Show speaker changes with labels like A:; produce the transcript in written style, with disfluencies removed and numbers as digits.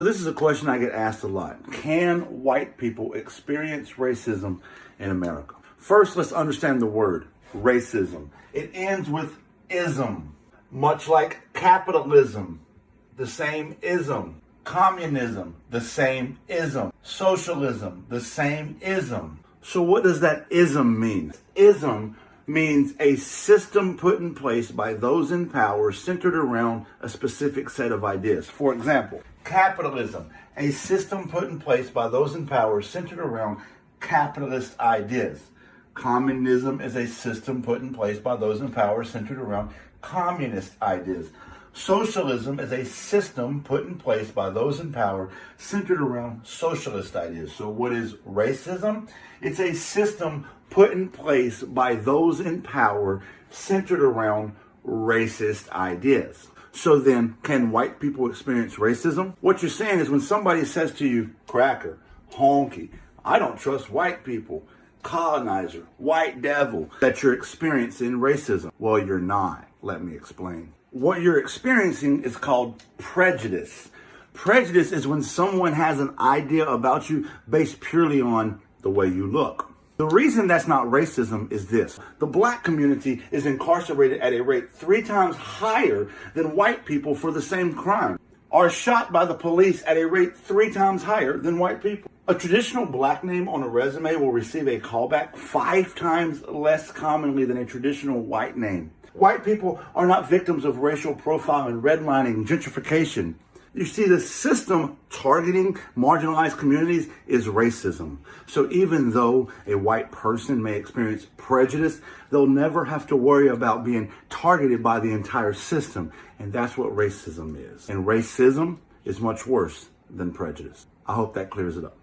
A: This is a question I get asked a lot. Can white people experience racism in America? First, let's understand the word racism. It ends with ism, much like capitalism, the same ism. Communism, the same ism. Socialism, the same ism. So what does that ism mean? Ism means a system put in place by those in power centered around a specific set of ideas. For example, capitalism, a system put in place by those in power centered around capitalist ideas. Communism is a system put in place by those in power centered around communist ideas. Socialism is a system put in place by those in power centered around socialist ideas. So what is racism? It's a system put in place by those in power centered around racist ideas. So then, can white people experience racism? What you're saying is when somebody says to you, cracker, honky, I don't trust white people, colonizer, white devil, that you're experiencing racism. Well, you're not. Let me explain. What you're experiencing is called prejudice. Prejudice is when someone has an idea about you based purely on the way you look. The reason that's not racism is this. The black community is incarcerated at a rate 3 times higher than white people for the same crime, are shot by the police at a rate 3 times higher than white people. A traditional black name on a resume will receive a callback 5 times less commonly than a traditional white name. White people are not victims of racial profiling, redlining, gentrification. You see, the system targeting marginalized communities is racism. So even though a white person may experience prejudice, they'll never have to worry about being targeted by the entire system. And that's what racism is. And racism is much worse than prejudice. I hope that clears it up.